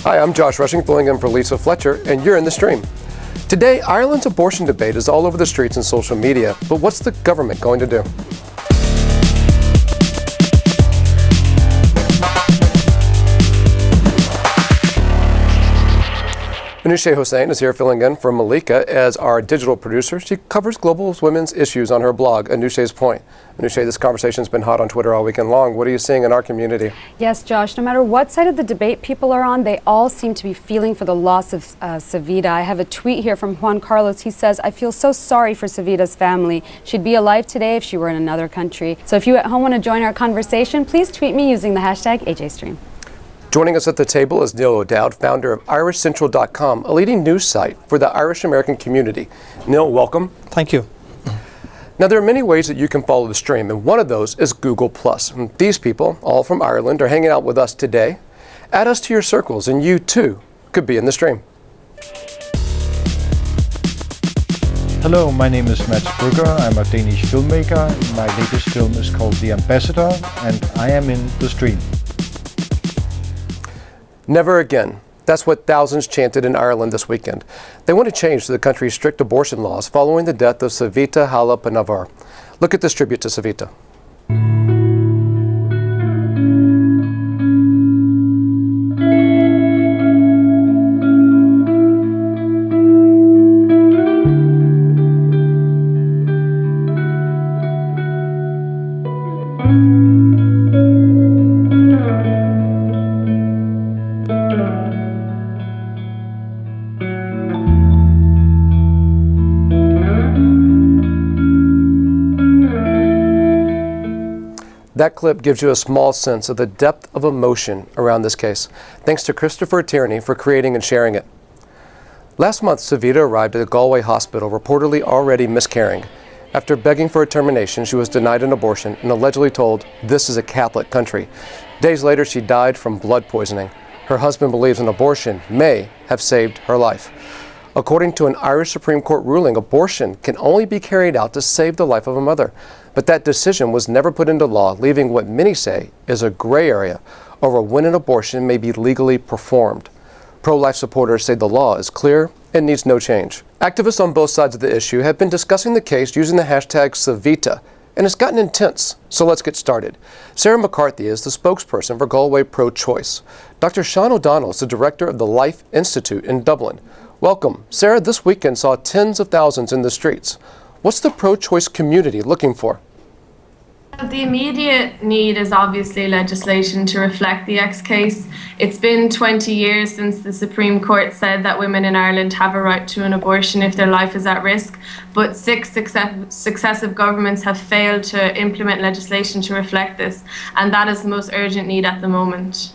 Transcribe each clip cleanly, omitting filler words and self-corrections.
Hi, I'm Josh Rushing, filling in for Lisa Fletcher, and you're in the stream. Today, Ireland's abortion debate is all over the streets and social media, but what's the government going to do? Anushay Hossain is here filling in for Malika as our digital producer. She covers global women's issues on her blog, Anushay's Point. Anushay, this conversation's been hot on Twitter all weekend long. What are you seeing in our community? Yes, Josh, no matter what side of the debate people are on, they all seem to be feeling for the loss of Savita. I have a tweet here from Juan Carlos. He says, "I feel so sorry for Savita's family. She'd be alive today if she were in another country." So if you at home want to join our conversation, please tweet me using the hashtag AJStream. Joining us at the table is Neil O'Dowd, founder of IrishCentral.com, a leading news site for the Irish American community. Neil, welcome. Thank you. Now, there are many ways that you can follow the stream, and one of those is Google+. And these people, all from Ireland, are hanging out with us today. Add us to your circles, and you, too, could be in the stream. Hello, my name is Mats Brugger. I'm a Danish filmmaker. My latest film is called The Ambassador, and I am in the stream. Never again. That's what thousands chanted in Ireland this weekend. They want to change the country's strict abortion laws following the death of Savita Halappanavar. Look at this tribute to Savita. That clip gives you a small sense of the depth of emotion around this case. Thanks to Christopher Tierney for creating and sharing it. Last month, Savita arrived at the Galway hospital reportedly already miscarrying. After begging for a termination, she was denied an abortion and allegedly told, "This is a Catholic country." Days later, she died from blood poisoning. Her husband believes an abortion may have saved her life. According to an Irish Supreme Court ruling, abortion can only be carried out to save the life of a mother. But that decision was never put into law, leaving what many say is a gray area over when an abortion may be legally performed. Pro-life supporters say the law is clear and needs no change. Activists on both sides of the issue have been discussing the case using the hashtag Savita, and it's gotten intense. So let's get started. Sarah McCarthy is the spokesperson for Galway Pro-Choice. Dr. Sean O'Donnell is the director of the Life Institute in Dublin. Welcome. Sarah, this weekend saw tens of thousands in the streets. What's the pro-choice community looking for? The immediate need is obviously legislation to reflect the X case. It's been 20 years since the Supreme Court said that women in Ireland have a right to an abortion if their life is at risk, but 6 successive governments have failed to implement legislation to reflect this, and that is the most urgent need at the moment.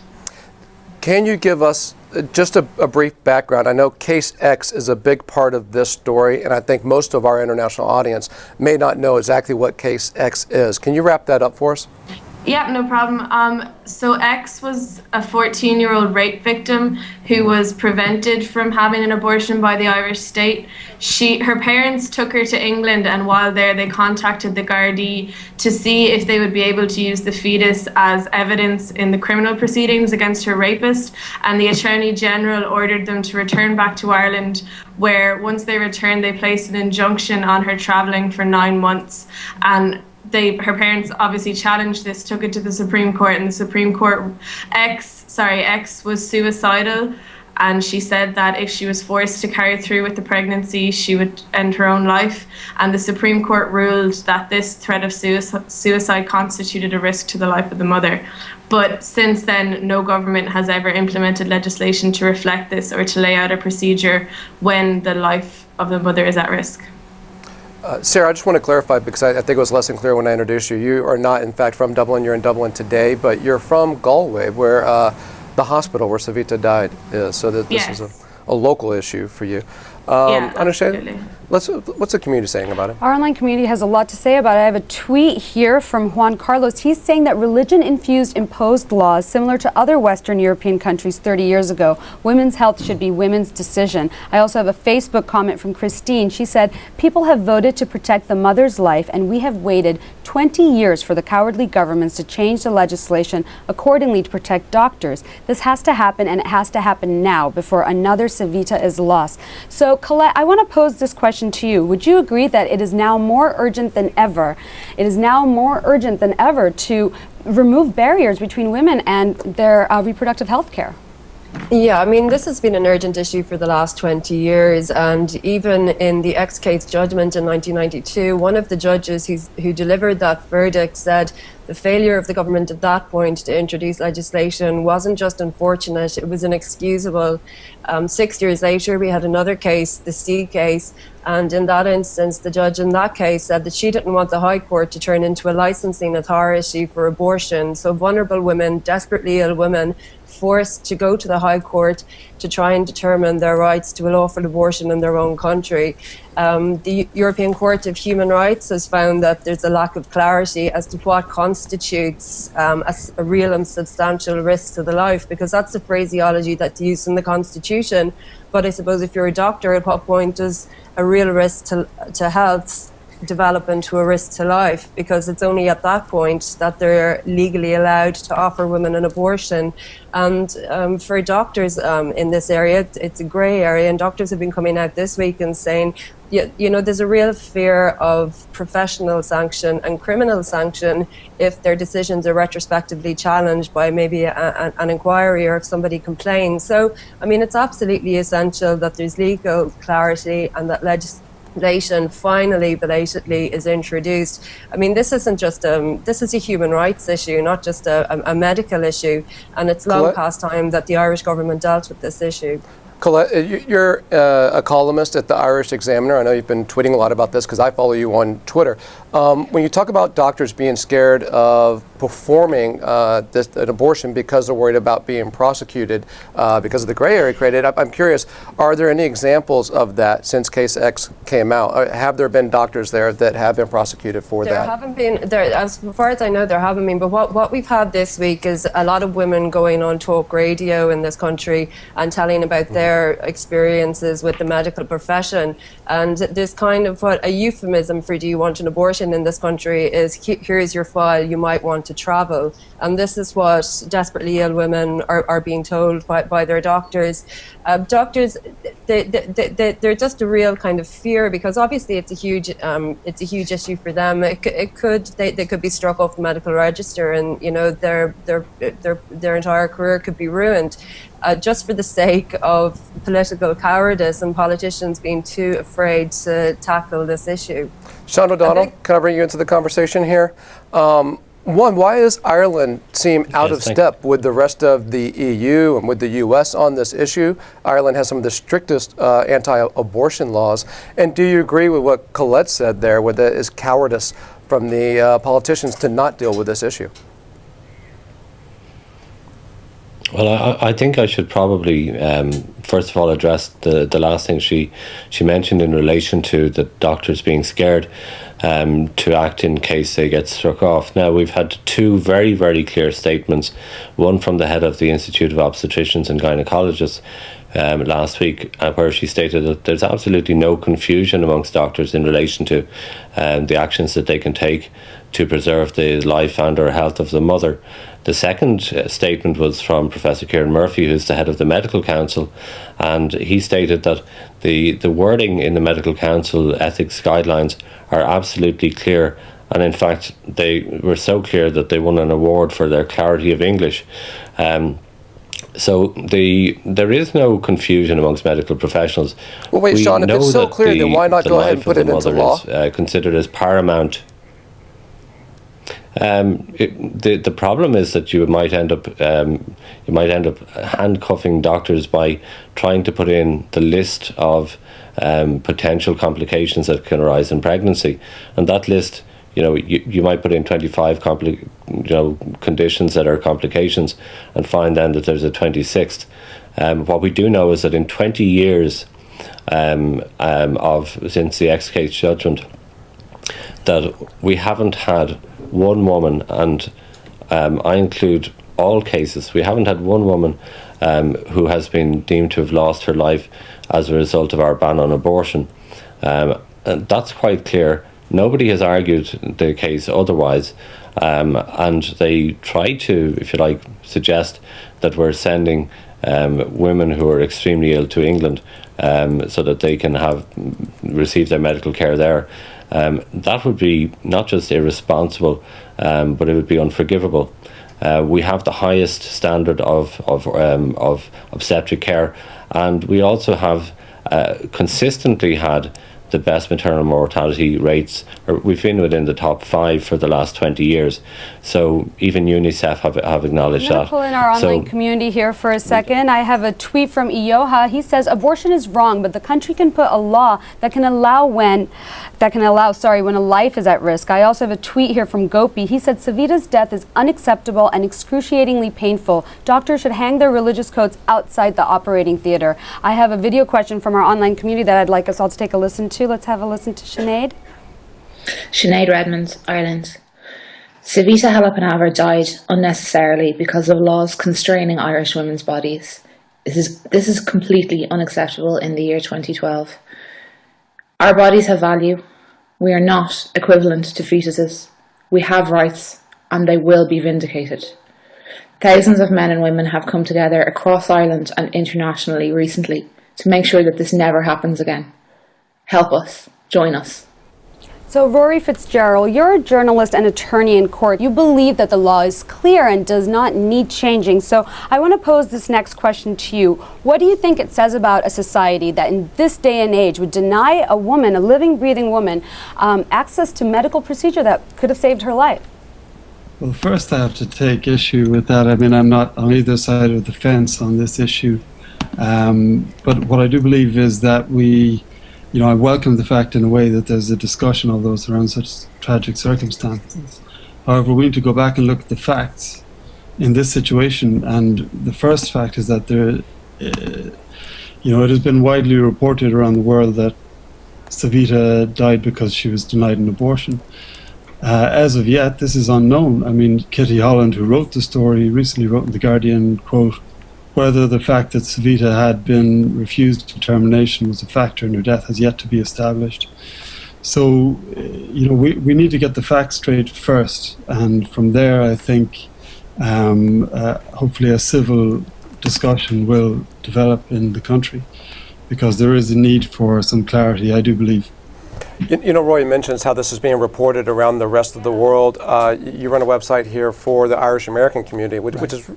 Can you give us just a brief background? I know Case X is a big part of this story, and I think most of our international audience may not know exactly what Case X is. Can you wrap that up for us? Yeah, no problem. So X was a 14-year-old rape victim who was prevented from having an abortion by the Irish state. Her parents took her to England, and while there they contacted the Gardaí to see if they would be able to use the fetus as evidence in the criminal proceedings against her rapist, and the Attorney General ordered them to return back to Ireland, where once they returned they placed an injunction on her travelling for 9 months. And her parents obviously challenged this, took it to the Supreme Court, and the Supreme Court, X was suicidal, and she said that if she was forced to carry through with the pregnancy, she would end her own life. And the Supreme Court ruled that this threat of suicide constituted a risk to the life of the mother. But since then, no government has ever implemented legislation to reflect this or to lay out a procedure when the life of the mother is at risk. Sarah, I just want to clarify, because I think it was less than clear when I introduced you. You are not, in fact, from Dublin. You're in Dublin today, but you're from Galway, where the hospital where Savita died is. So that this is a local issue for you. Yeah, Anastasia, absolutely. what's the community saying about it? Our online community has a lot to say about it. I have a tweet here from Juan Carlos. He's saying that religion-infused imposed laws similar to other Western European countries 30 years ago. Women's health should be women's decision. I also have a Facebook comment from Christine. She said, people have voted to protect the mother's life, and we have waited 20 years for the cowardly governments to change the legislation accordingly to protect doctors. This has to happen, and it has to happen now before another Civita is lost. So, Colette, I want to pose this question to you. Would you agree that it is now more urgent than ever? It is now more urgent than ever to remove barriers between women and their reproductive health care? Yeah, I mean, this has been an urgent issue for the last 20 years, and even in the X case judgment in 1992, one of the judges who delivered that verdict said the failure of the government at that point to introduce legislation wasn't just unfortunate, it was inexcusable. 6 years later, we had another case, the C case, and in that instance, the judge in that case said that she didn't want the High Court to turn into a licensing authority for abortion. So vulnerable women, desperately ill women, forced to go to the High Court to try and determine their rights to a lawful abortion in their own country. The European Court of Human Rights has found that there's a lack of clarity as to what constitutes a real and substantial risk to the life, because that's the phraseology that's used in the Constitution. But I suppose if you're a doctor, at what point does a real risk to health develop into a risk to life? Because it's only at that point that they're legally allowed to offer women an abortion. And for doctors in this area, it's a grey area, and doctors have been coming out this week and saying, you know, there's a real fear of professional sanction and criminal sanction if their decisions are retrospectively challenged by maybe an inquiry or if somebody complains. So, I mean, it's absolutely essential that there's legal clarity and that legislation finally, belatedly, is introduced. I mean, this isn't just this is a human rights issue, not just a medical issue, and it's long past time that the Irish government dealt with this issue. Colette, you're a columnist at the Irish Examiner. I know you've been tweeting a lot about this because I follow you on Twitter. When you talk about doctors being scared of performing an abortion because they're worried about being prosecuted because of the gray area created, I'm curious, are there any examples of that since Case X came out? Have there been doctors there that have been prosecuted for that? There haven't been, as far as I know, there haven't been. But what we've had this week is a lot of women going on talk radio in this country and telling about their experiences with the medical profession. And there's kind of what a euphemism for do you want an abortion in this country is, here's your file, you might want to travel. And this is what desperately ill women are being told by their doctors. Doctors, they're just a real kind of fear, because obviously it's a huge issue for them. They could be struck off the medical register, and you know their entire career could be ruined. Just for the sake of political cowardice and politicians being too afraid to tackle this issue. Sean O'Donnell, can I bring you into the conversation here? One, why does Ireland seem out of step with the rest of the EU and with the US on this issue? Ireland has some of the strictest anti-abortion laws. And do you agree with what Colette said there, with it is cowardice from the politicians to not deal with this issue? Well, I think I should probably, first of all, address the last thing she mentioned in relation to the doctors being scared to act in case they get struck off. Now, we've had two very, very clear statements, one from the head of the Institute of Obstetricians and Gynecologists last week, where she stated that there's absolutely no confusion amongst doctors in relation to the actions that they can take to preserve the life and or health of the mother. The second statement was from Professor Kieran Murphy, who's the head of the Medical Council, and he stated that the wording in the Medical Council ethics guidelines are absolutely clear, and in fact they were so clear that they won an award for their clarity of English. So there is no confusion amongst medical professionals. Well, wait, Sean, if it's so clear, then why not go ahead and put it into law? Is considered as paramount. The problem is that you might end up handcuffing doctors by trying to put in the list of potential complications that can arise in pregnancy, and that list, you might put in 25 conditions that are complications, and find then that there's a 26th What we do know is that in 20 years since the X case judgment, that we haven't had one woman, and I include all cases, we haven't had one woman who has been deemed to have lost her life as a result of our ban on abortion. And that's quite clear. Nobody has argued the case otherwise, and they try to, if you like, suggest that we're sending women who are extremely ill to England so that they can receive their medical care there. That would be not just irresponsible, but it would be unforgivable. We have the highest standard of obstetric care, and we also have consistently had the best maternal mortality rates. We've been within the top 5 for the last 20 years. So even UNICEF have acknowledged I'm going that. to pull in our online community here for a second. I have a tweet from Ioha. He says, abortion is wrong, but the country can put a law that can allow when a life is at risk. I also have a tweet here from Gopi. He said, Savita's death is unacceptable and excruciatingly painful. Doctors should hang their religious coats outside the operating theater. I have a video question from our online community that I'd like us all to take a listen to. Let's have a listen to Sinead. Sinead Redmond, Ireland. Savita Halappanavar died unnecessarily because of laws constraining Irish women's bodies. This is completely unacceptable in the year 2012. Our bodies have value. We are not equivalent to fetuses. We have rights, and they will be vindicated. Thousands of men and women have come together across Ireland and internationally recently to make sure that this never happens again. Help us. Join us. So Rory Fitzgerald, you're a journalist and attorney in court. You believe that the law is clear and does not need changing. So I want to pose this next question to you. What do you think it says about a society that in this day and age would deny a woman, a living, breathing woman, access to medical procedure that could have saved her life? Well, first I have to take issue with that. I mean, I'm not on either side of the fence on this issue. But what I do believe is that I welcome the fact in a way that there's a discussion of those around such tragic circumstances. However, we need to go back and look at the facts in this situation. And the first fact is that it has been widely reported around the world that Savita died because she was denied an abortion. As of yet, this is unknown. I mean, Kitty Holland, who wrote the story, recently wrote in The Guardian, quote, whether the fact that Savita had been refused termination was a factor in her death has yet to be established. So, we need to get the facts straight first, and from there, I think, hopefully a civil discussion will develop in the country, because there is a need for some clarity, I do believe. Roy mentions how this is being reported around the rest of the world. You run a website here for the Irish American community, which is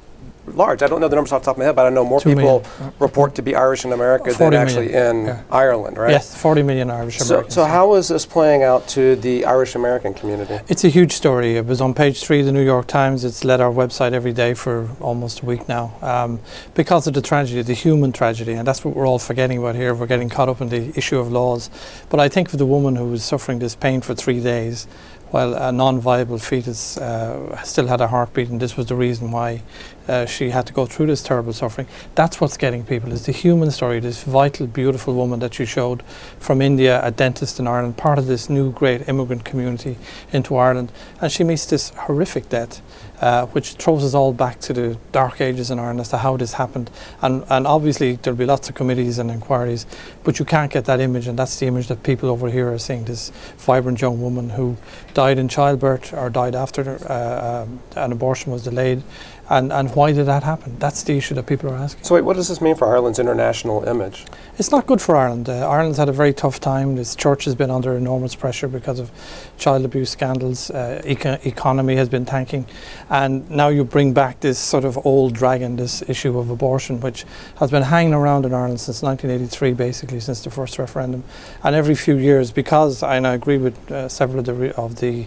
large. I don't know the numbers off the top of my head, but I know more people report to be Irish in America than actually in Ireland, right? Yes, 40 million Irish Americans. So how is this playing out to the Irish American community? It's a huge story. It was on page 3 of the New York Times. It's led our website every day for almost a week now because of the tragedy, the human tragedy, and that's what we're all forgetting about here. We're getting caught up in the issue of laws. But I think for the woman who was suffering this pain for 3 days, while a non-viable fetus still had a heartbeat, and this was the reason why she had to go through this terrible suffering. That's what's getting people, is the human story, this vital, beautiful woman that you showed from India, a dentist in Ireland, part of this new great immigrant community into Ireland. And she meets this horrific death, which throws us all back to the dark ages in Ireland as to how this happened. And obviously there'll be lots of committees and inquiries, but you can't get that image, and that's the image that people over here are seeing, this vibrant young woman who died in childbirth or died after an abortion was delayed. And why did that happen? That's the issue that people are asking. So wait, what does this mean for Ireland's international image? It's not good for Ireland. Ireland's had a very tough time. This church has been under enormous pressure because of child abuse scandals. Economy has been tanking. And now you bring back this sort of old dragon, this issue of abortion, which has been hanging around in Ireland since 1983, basically, since the first referendum. And every few years, because, and I agree with several of the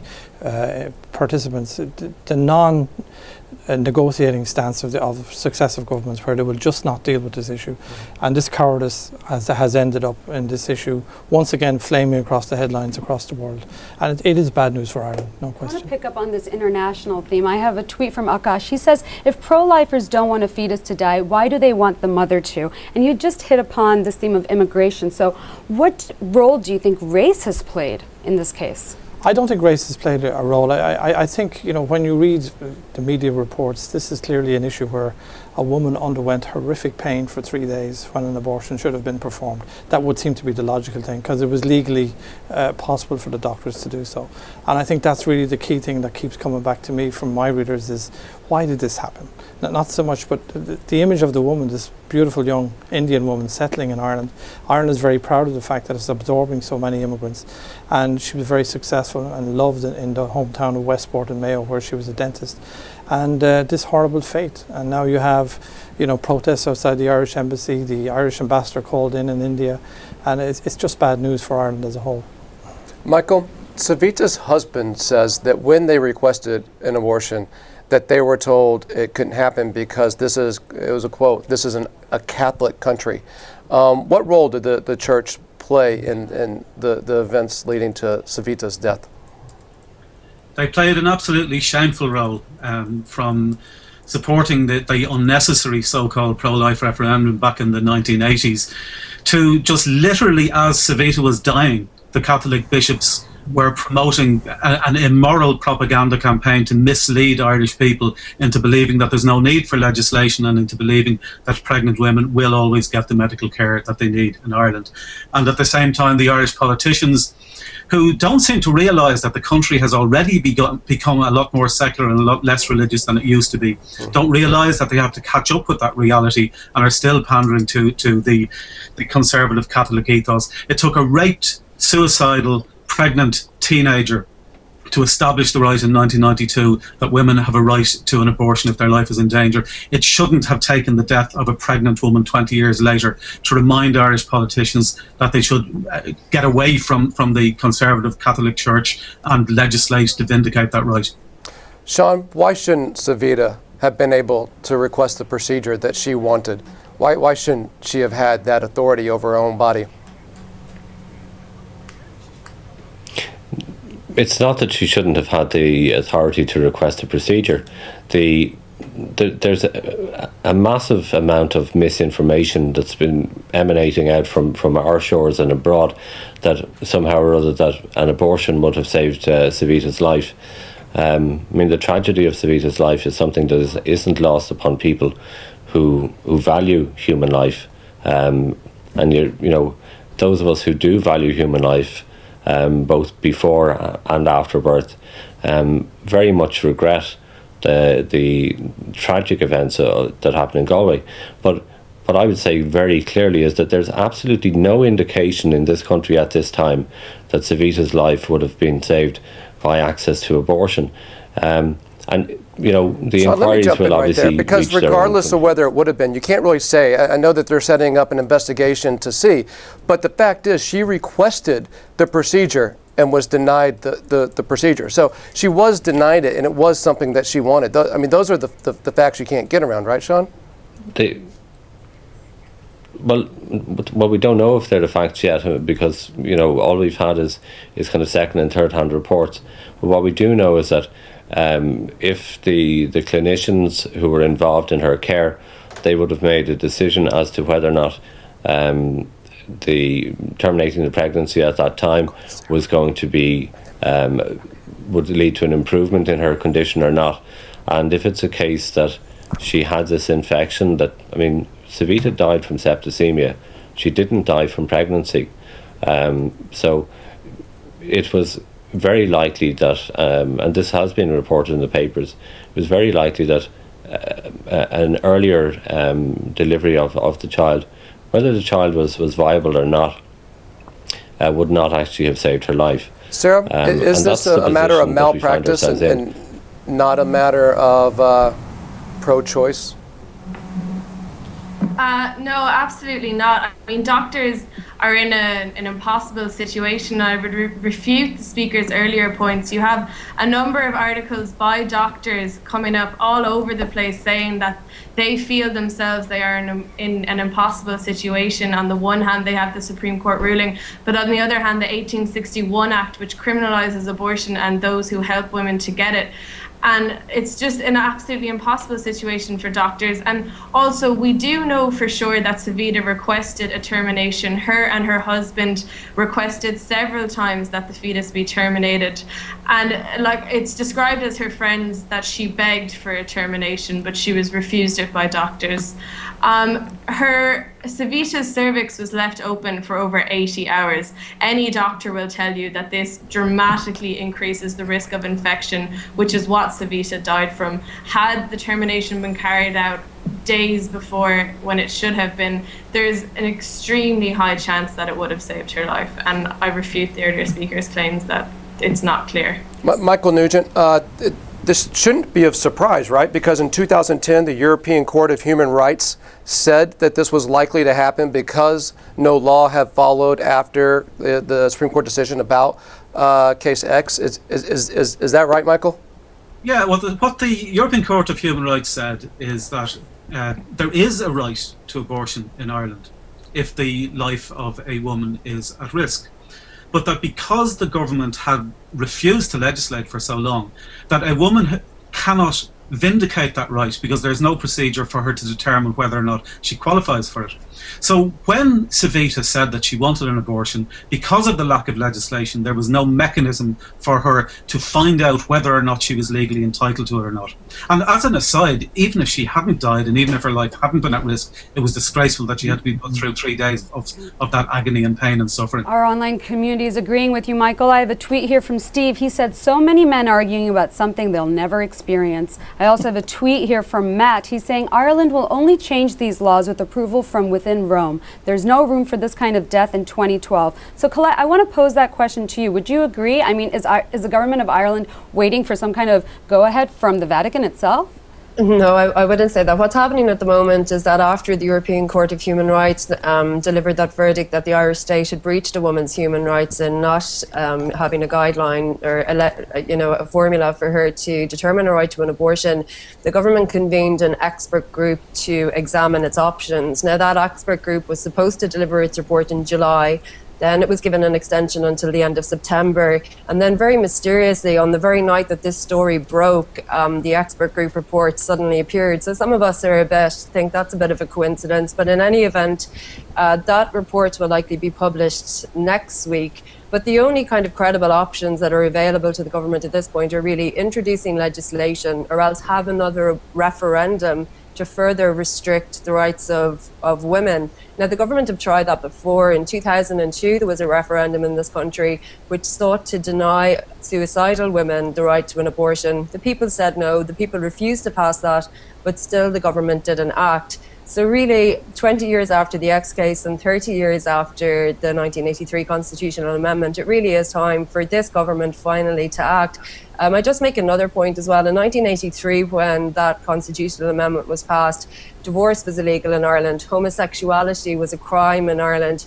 participants, the non-negotiating stance of successive governments, where they will just not deal with this issue. And this cowardice has ended up in this issue, once again flaming across the headlines across the world. And it is bad news for Ireland, no I want question. to pick up on this international theme. I have a tweet from Akash. He says, if pro-lifers don't want a fetus to die, why do they want the mother to? And you just hit upon this theme of immigration. So what role do you think race has played in this case? I don't think race has played a role. I think, you know, when you read the media reports, this is clearly an issue where a woman underwent horrific pain for 3 days when an abortion should have been performed. That would seem to be the logical thing, because it was legally possible for the doctors to do so. And I think that's really the key thing that keeps coming back to me from my readers is, why did this happen? Not so much, but the image of the woman, this beautiful young Indian woman settling in Ireland. Ireland is very proud of the fact that it's absorbing so many immigrants. And she was very successful and loved in the hometown of Westport in Mayo, where she was a dentist. And this horrible fate. And now you have, you know, protests outside the Irish embassy, the Irish ambassador called in India. And it's just bad news for Ireland as a whole. Michael, Savita's husband says that when they requested an abortion, that they were told it couldn't happen because it was a quote, this is a Catholic country. What role did the church play in the events leading to Savita's death? They played an absolutely shameful role, from supporting the unnecessary so-called pro-life referendum back in the 1980s to just literally as Savita was dying, the Catholic bishops were promoting an immoral propaganda campaign to mislead Irish people into believing that there's no need for legislation and into believing that pregnant women will always get the medical care that they need in Ireland. And at the same time, the Irish politicians, who don't seem to realise that the country has already become a lot more secular and a lot less religious than it used to be, don't realise that they have to catch up with that reality and are still pandering to the conservative Catholic ethos. It took a raped, suicidal, pregnant teenager to establish the right in 1992 that women have a right to an abortion if their life is in danger. It shouldn't have taken the death of a pregnant woman 20 years later to remind Irish politicians that they should get away from the conservative Catholic Church and legislate to vindicate that right. Sean, why shouldn't Savita have been able to request the procedure that she wanted? Why shouldn't she have had that authority over her own body? It's not that she shouldn't have had the authority to request a procedure. There's a massive amount of misinformation that's been emanating out from our shores and abroad that somehow or other that an abortion would have saved Savita's life. I mean, the tragedy of Savita's life is something that isn't lost upon people who value human life. And you know, those of us who do value human life, both before and after birth, very much regret the tragic events that happened in Galway. But what I would say very clearly is that there's absolutely no indication in this country at this time that Savita's life would have been saved by access to abortion. And you know, the so inquiries will obviously there, because regardless of whether it would have been, you can't really say. I know that they're setting up an investigation to see, but the fact is she requested the procedure and was denied the procedure. So she was denied it, and it was something that she wanted. I mean, those are the facts you can't get around, right, Sean? Well, we don't know if they're the facts yet, because, you know, all we've had is kind of second and third hand reports. But what we do know is that if the clinicians who were involved in her care, they would have made a decision as to whether or not the terminating the pregnancy at that time was going to be would lead to an improvement in her condition or not. And if it's a case that she had this infection, that, I mean, Savita died from septicemia. She didn't die from pregnancy. So it was very likely that, and this has been reported in the papers, it was very likely that an earlier delivery of the child, whether the child was viable or not, would not actually have saved her life. Sarah, is this a matter of malpractice and not a matter of pro-choice? No, absolutely not. I mean, doctors are in an impossible situation. I would refute the speaker's earlier points. You have a number of articles by doctors coming up all over the place saying that they feel themselves they are in an impossible situation. On the one hand, they have the Supreme Court ruling, but on the other hand, the 1861 Act, which criminalizes abortion and those who help women to get it. And it's just an absolutely impossible situation for doctors. And also, we do know for sure that Savita requested a termination. Her and her husband requested several times that the fetus be terminated. And like it's described as her friends that she begged for a termination, but she was refused it by doctors. Savita's cervix was left open for over 80 hours. Any doctor will tell you that this dramatically increases the risk of infection, which is what Savita died from. Had the termination been carried out days before when it should have been, there's an extremely high chance that it would have saved her life. And I refute the earlier speaker's claims that it's not clear. Michael Nugent, this shouldn't be of surprise, right? Because in 2010, the European Court of Human Rights said that this was likely to happen because no law had followed after the Supreme Court decision about case X. Is that right, Michael? Yeah, well, what the European Court of Human Rights said is that there is a right to abortion in Ireland if the life of a woman is at risk. But that because the government had refused to legislate for so long, that a woman cannot vindicate that right because there's no procedure for her to determine whether or not she qualifies for it. So when Savita said that she wanted an abortion, because of the lack of legislation, there was no mechanism for her to find out whether or not she was legally entitled to it or not. And as an aside, even if she hadn't died and even if her life hadn't been at risk, it was disgraceful that she had to be put through 3 days of that agony and pain and suffering. Our online community is agreeing with you, Michael. I have a tweet here from Steve. He said, so many men arguing about something they'll never experience. I also have a tweet here from Matt. He's saying Ireland will only change these laws with approval from within Rome. There's no room for this kind of death in 2012. So Colette, I want to pose that question to you. Would you agree? I mean, is the government of Ireland waiting for some kind of go-ahead from the Vatican itself? No, I wouldn't say that. What's happening at the moment is that after the European Court of Human Rights delivered that verdict that the Irish state had breached a woman's human rights in not having a guideline or a formula for her to determine a right to an abortion, the government convened an expert group to examine its options. Now, that expert group was supposed to deliver its report in July. Then it was given an extension until the end of September. And then very mysteriously, on the very night that this story broke, the expert group report suddenly appeared. So some of us think that's a bit of a coincidence. But in any event, that report will likely be published next week. But the only kind of credible options that are available to the government at this point are really introducing legislation or else have another referendum to further restrict the rights of women. Now, the government have tried that before. In 2002, there was a referendum in this country which sought to deny suicidal women the right to an abortion. The people said no, the people refused to pass that, but still the government didn't act. So really, 20 years after the X case and 30 years after the 1983 constitutional amendment, it really is time for this government finally to act. I just make another point as well. In 1983, when that constitutional amendment was passed, divorce was illegal in Ireland. Homosexuality was a crime in Ireland.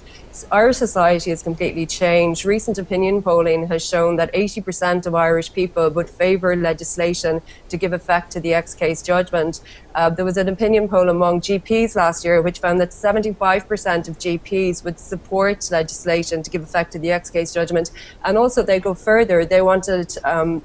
Irish society has completely changed. Recent opinion polling has shown that 80% of Irish people would favour legislation to give effect to the X case judgment. There was an opinion poll among GPs last year which found that 75% of GPs would support legislation to give effect to the X case judgment. And also they go further. They wanted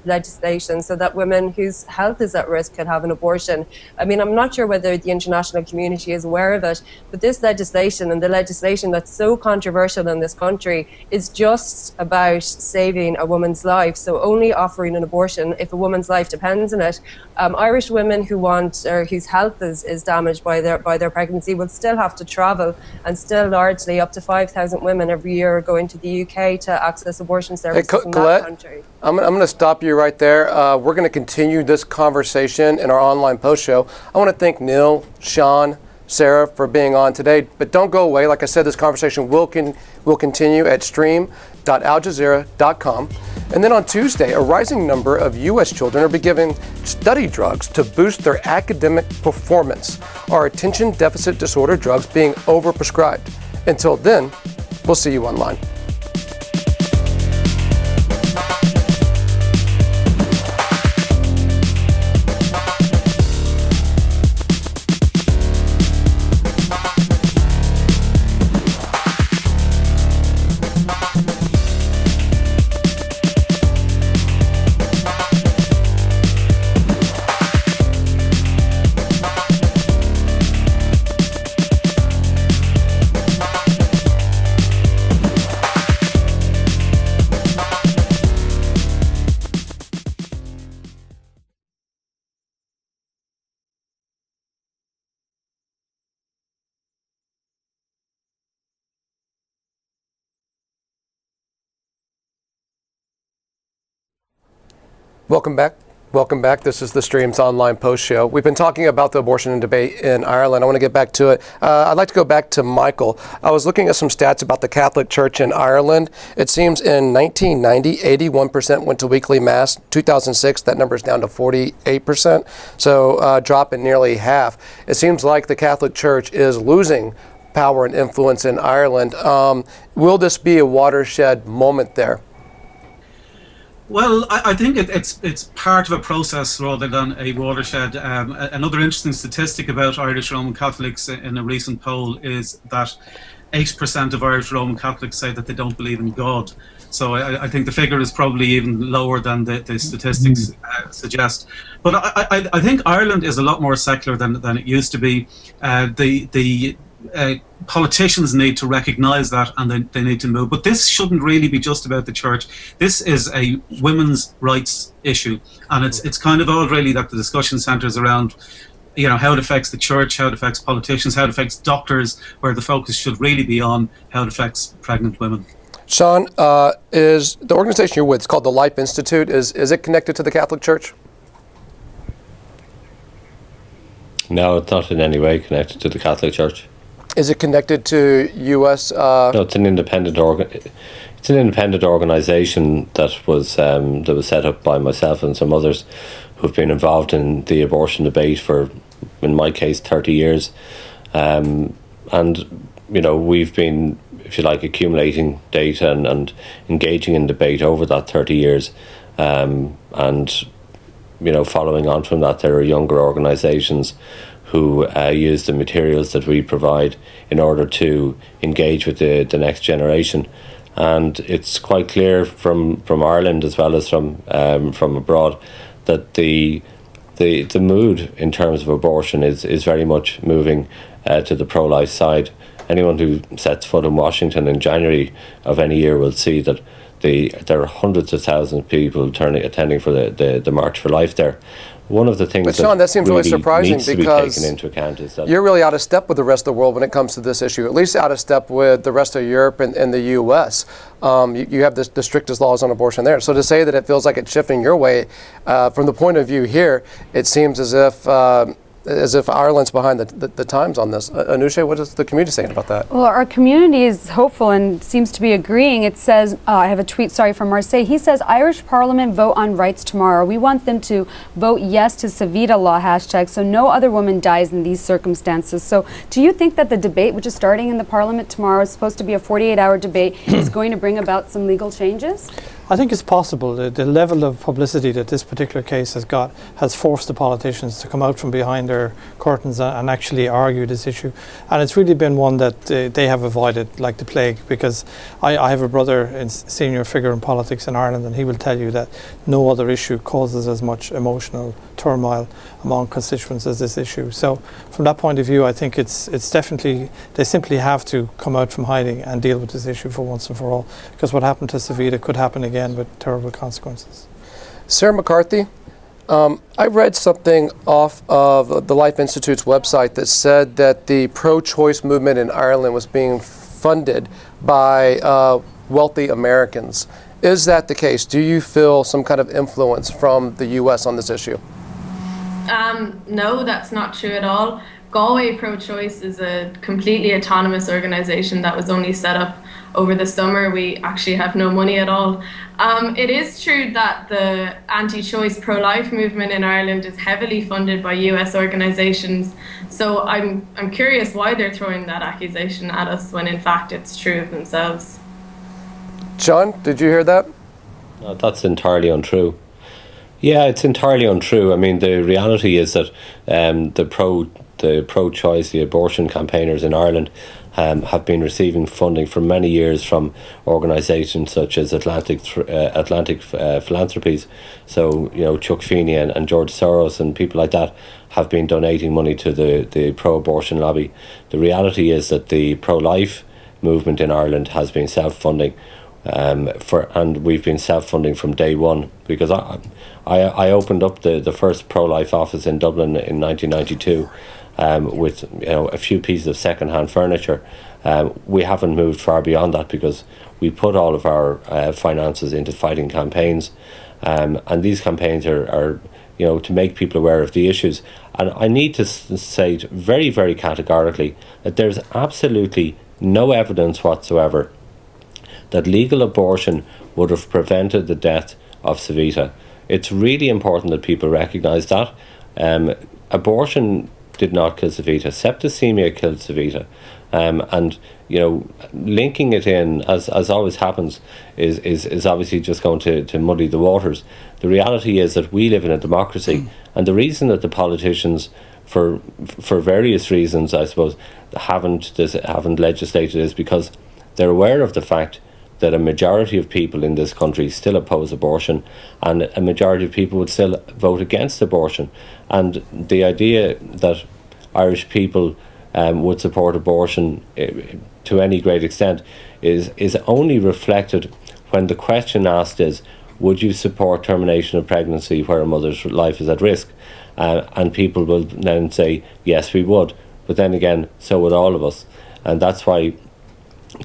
legislation so that women whose health is at risk could have an abortion. I mean, I'm not sure whether the international community is aware of it, but this legislation and the legislation that's so controversial in this country is just about saving a woman's life. So only offering an abortion if a woman's life depends on it. Irish women who want or whose health is damaged by their pregnancy will still have to travel, and still largely up to 5,000 women every year go into the UK to access abortion services in that country. I'm going to stop you right there. We're going to continue this conversation in our online post show. I want to thank Neil, Sean, Sarah for being on today, but don't go away. Like I said, this conversation will continue at stream.aljazeera.com. And then on Tuesday, a rising number of U.S. children are being given study drugs to boost their academic performance. Are attention deficit disorder drugs being overprescribed? Until then, We'll see you online. Welcome back. Welcome back. This is the Streams Online Post Show. We've been talking about the abortion debate in Ireland. I want to get back to it. I'd like to go back to Michael. I was looking at some stats about the Catholic Church in Ireland. It seems in 1990, 81% went to weekly Mass. 2006, that number is down to 48%. So a drop in nearly half. It seems like the Catholic Church is losing power and influence in Ireland. Will this be a watershed moment there? Well, I think it's part of a process rather than a watershed. Another interesting statistic about Irish Roman Catholics in a recent poll is that 8% of Irish Roman Catholics say that they don't believe in God. So I think the figure is probably even lower than the statistics suggest. But I think Ireland is a lot more secular than it used to be. The politicians need to recognise that, and they need to move. But this shouldn't really be just about the church. This is a women's rights issue, and it's kind of odd really that the discussion centres around, you know, how it affects the church, how it affects politicians, how it affects doctors, where the focus should really be on how it affects pregnant women. Sean, is the organization you're with, it's called the Life Institute, is it connected to the Catholic Church? No, it's not in any way connected to the Catholic Church. Is it connected to U.S.? No, it's an independent organisation that was set up by myself and some others who've been involved in the abortion debate for, in my case, 30 years, and you know, we've been, if you like, accumulating data and engaging in debate over that 30 years, and you know, following on from that, there are younger organisations who use the materials that we provide in order to engage with the next generation. And it's quite clear from Ireland as well as from abroad that the mood in terms of abortion is very much moving to the pro-life side. Anyone who sets foot in Washington in January of any year will see that there are hundreds of thousands of people attending for the March for Life there. One of the things but Sean, that seems really surprising needs to because be taken into account is that you're really out of step with the rest of the world when it comes to this issue, at least out of step with the rest of Europe and the U.S. You have the strictest laws on abortion there. So to say that it feels like it's shifting your way, from the point of view here, it seems as if Ireland's behind the times on this. Anusha, what is the community saying about that? Well, our community is hopeful and seems to be agreeing. It says, I have a tweet, from Marseille. He says, Irish Parliament vote on rights tomorrow. We want them to vote yes to Savita law #, so no other woman dies in these circumstances. So do you think that the debate, which is starting in the Parliament tomorrow, is supposed to be a 48-hour debate, is going to bring about some legal changes? I think it's possible. The level of publicity that this particular case has got has forced the politicians to come out from behind their curtains and actually argue this issue. And it's really been one that they have avoided like the plague, because I have a brother, a senior figure in politics in Ireland, and he will tell you that no other issue causes as much emotional turmoil among constituents as this issue. So from that point of view, I think it's definitely, they simply have to come out from hiding and deal with this issue for once and for all, because what happened to Savita could happen again with terrible consequences. Sarah McCarthy, I read something off of the Life Institute's website that said that the pro-choice movement in Ireland was being funded by wealthy Americans. Is that the case? Do you feel some kind of influence from the U.S. on this issue? No, that's not true at all. Galway Pro-Choice is a completely autonomous organisation that was only set up over the summer. We actually have no money at all. It is true that the anti-choice pro-life movement in Ireland is heavily funded by US organisations. So I'm curious why they're throwing that accusation at us when in fact it's true of themselves. John, did you hear that? No, that's entirely untrue. Yeah, it's entirely untrue. I mean, the reality is that the pro-choice, the abortion campaigners in Ireland have been receiving funding for many years from organisations such as Atlantic Philanthropies. So, you know, Chuck Feeney and George Soros and people like that have been donating money to the pro-abortion lobby. The reality is that the pro-life movement in Ireland has been self-funding. And we've been self-funding from day one, because I opened up the first pro-life office in Dublin in 1992 with, you know, a few pieces of second-hand furniture. We haven't moved far beyond that because we put all of our finances into fighting campaigns, and these campaigns are you know, to make people aware of the issues. And I need to say very, very categorically that there's absolutely no evidence whatsoever that legal abortion would have prevented the death of Savita. It's really important that people recognise that. Abortion did not kill Savita. Septicemia killed Savita. And, you know, linking it in, as always happens, is obviously just going to muddy the waters. The reality is that we live in a democracy, and the reason that the politicians, for various reasons, I suppose, haven't legislated is because they're aware of the fact that a majority of people in this country still oppose abortion, and a majority of people would still vote against abortion. And the idea that Irish people would support abortion to any great extent is only reflected when the question asked is, would you support termination of pregnancy where a mother's life is at risk? And people will then say, yes, we would. But then again, so would all of us. And that's why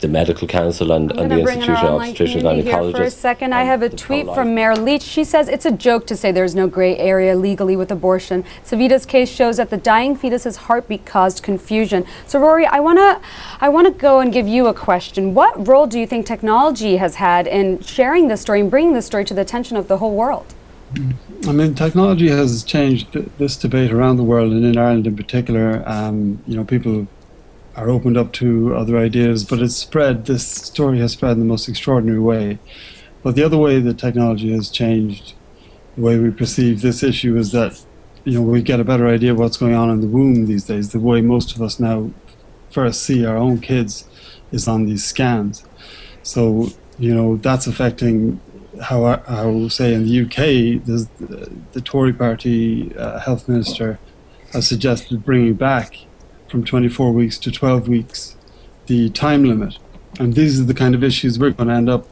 the Medical Council and the Institute of Obstetricians and Gynecologists. For a second, I have a tweet from Mayor Leach. She says it's a joke to say there's no grey area legally with abortion. Savita's case shows that the dying fetus's heartbeat caused confusion. So Rory, I want to go and give you a question. What role do you think technology has had in sharing this story and bringing this story to the attention of the whole world? I mean, technology has changed this debate around the world, and in Ireland in particular. You know, people are opened up to other ideas, but this story has spread in the most extraordinary way. But the other way that technology has changed the way we perceive this issue is that, you know, we get a better idea of what's going on in the womb these days. The way most of us now first see our own kids is on these scans. So, you know, that's affecting how say in the UK, the Tory party health minister has suggested bringing back from 24 weeks to 12 weeks, the time limit. And these are the kind of issues we're going to end up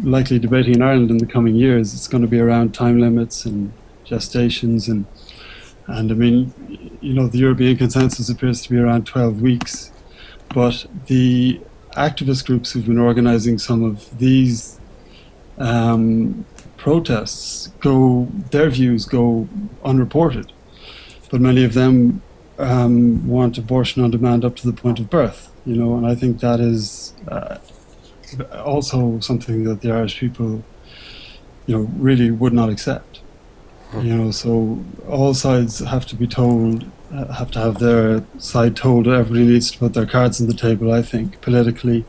likely debating in Ireland in the coming years. It's going to be around time limits and gestations. And I mean, you know, the European consensus appears to be around 12 weeks. But the activist groups who've been organising some of these protests their views go unreported. But many of them want abortion on demand up to the point of birth, you know, and I think that is also something that the Irish people, you know, really would not accept. You know, so all sides have to be told, have to have their side told. Everybody needs to put their cards on the table, I think, politically.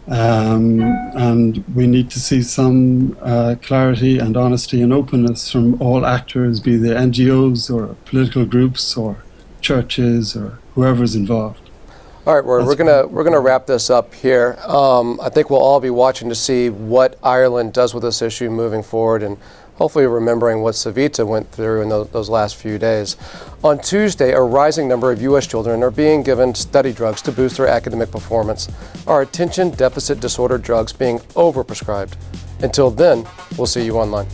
And we need to see some clarity and honesty and openness from all actors, be they NGOs or political groups or churches or whoever's involved. All right, Rory, we're gonna wrap this up here. I think we'll all be watching to see what Ireland does with this issue moving forward, and hopefully remembering what Savita went through in those last few days. On Tuesday, a rising number of U.S. children are being given study drugs to boost their academic performance. Are attention deficit disorder drugs being overprescribed? Until then, we'll see you online.